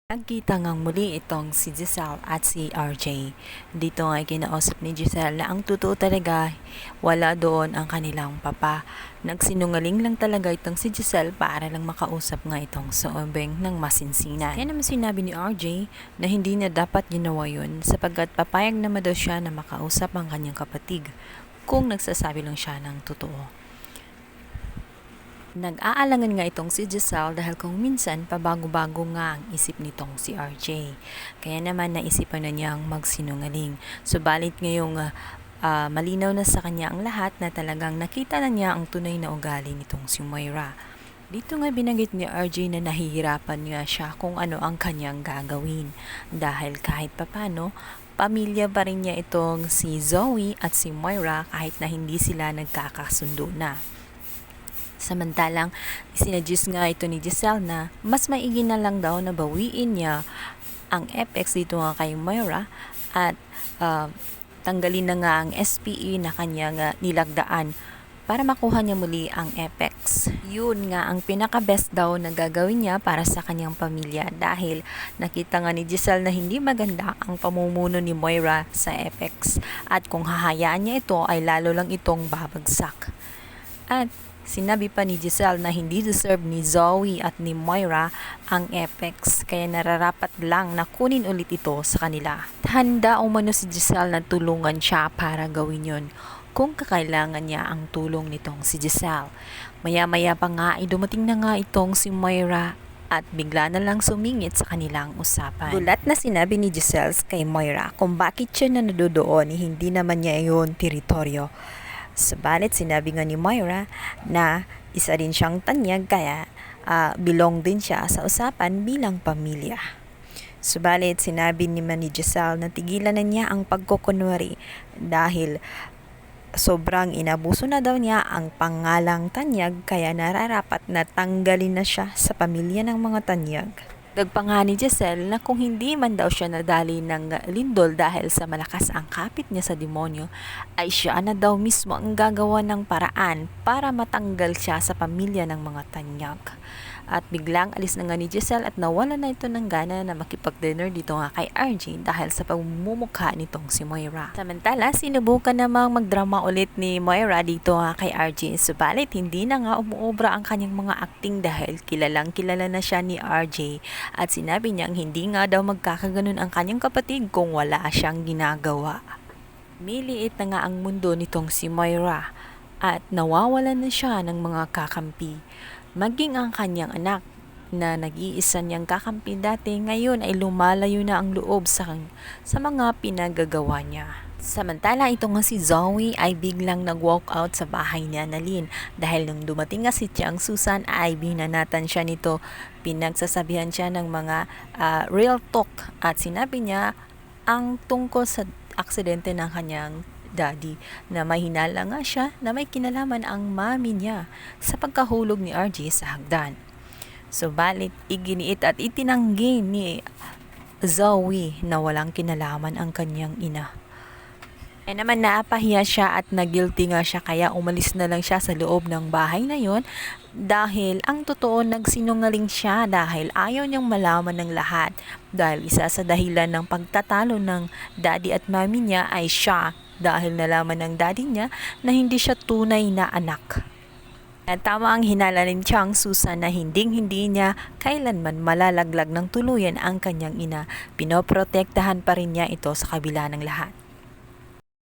Nagkita ngang muli itong si Giselle at si RJ. Dito nga kinausap ni Giselle na ang totoo talaga, wala doon ang kanilang papa. Nagsinungaling lang talaga itong si Giselle para lang makausap nga itong Soobeng ng masinsinan. Kaya naman sinabi ni RJ na hindi na dapat ginawa yun sapagkat papayag naman daw siya na makausap ang kanyang kapatid kung nagsasabi lang siya ng totoo. Nag-aalangan nga itong si Giselle dahil kung minsan pabago-bago nga ang isip nitong si RJ. Kaya naman naisipan na niyang magsinungaling. Subalit ngayong malinaw na sa kanya ang lahat na talagang nakita na niya ang tunay na ugali nitong si Moira. Dito nga binanggit ni RJ na nahihirapan nga siya kung ano ang kanyang gagawin. Dahil kahit papano, pamilya pa rin niya itong si Zoe at si Moira kahit na hindi sila nagkakasundo na. Samantalang, sinadjust nga ito ni Giselle na mas maigi na lang daw na bawiin niya ang FX dito nga kay Moira at tanggalin na nga ang SPE na kanyang nilagdaan para makuha niya muli ang FX. Yun nga ang pinaka-best daw na gagawin niya para sa kanyang pamilya dahil nakita nga ni Giselle na hindi maganda ang pamumuno ni Moira sa FX at kung hahayaan niya ito ay lalo lang itong babagsak. At sinabi pa ni Giselle na hindi deserve ni Zoe at ni Moira ang FX kaya nararapat lang na kunin ulit ito sa kanila. Handa umano si Giselle na tulungan siya para gawin yun kung kakailangan niya ang tulong nitong si Giselle. Maya-maya pa nga ay dumating na nga itong si Moira at bigla na lang sumingit sa kanilang usapan. Gulat na sinabi ni Giselle kay Moira kung bakit siya na nadodoon hindi naman niya iyon teritoryo. Subalit sinabi nga ni Moira na isa rin siyang tanyag kaya belong din siya sa usapan bilang pamilya. Subalit sinabi ni Giselle na tigilan na niya ang pagkukunwari dahil sobrang inabuso na daw niya ang pangalang tanyag kaya nararapat na tanggalin na siya sa pamilya ng mga tanyag. Dagpa nga ni Giselle na kung hindi man daw siya nadali ng lindol dahil sa malakas ang kapit niya sa demonyo, ay siya na daw mismo ang gagawa ng paraan para matanggal siya sa pamilya ng mga tanyag. At biglang alis na nga ni Giselle at nawala na ito ng gana na makipag-dinner dito nga kay RJ dahil sa pagmumukha nitong si Moira. Samantala, sinubukan namang magdrama ulit ni Moira dito nga kay RJ. Subalit, hindi na nga umuobra ang kanyang mga acting dahil kilalang kilala na siya ni RJ. At sinabi niyang hindi nga daw magkakaganon ang kanyang kapatid kung wala siyang ginagawa. Miliit na nga ang mundo nitong si Moira at nawawalan na siya ng mga kakampi. Maging ang kanyang anak na nag-iisa niyang kakampi dati ngayon ay lumalayo na ang loob sa mga pinagagawa niya. Samantala ito nga si Zoe ay biglang nag-walk out sa bahay ni Annalyn dahil nung dumating nga si Tiang Susan ay binanatan siya nito. Pinagsasabihan siya ng mga real talk at sinabi niya ang tungkol sa aksidente ng kanyang daddy na may hinala nga siya na may kinalaman ang mami niya sa pagkahulog ni RJ sa hagdan. Subalit iginiit at itinanggi ni Zoe na walang kinalaman ang kanyang ina. E naman naapahiya siya at nagilty nga siya kaya umalis na lang siya sa loob ng bahay na yon dahil ang totoo nagsinungaling siya dahil ayaw niyang malaman ng lahat dahil isa sa dahilan ng pagtatalo ng daddy at mami niya ay siya dahil nalaman ng daddy niya na hindi siya tunay na anak. At tama ang hinala ni Tiang Susan na hindi niya kailanman malalaglag ng tuluyan ang kanyang ina. Pinoprotektahan pa rin niya ito sa kabila ng lahat.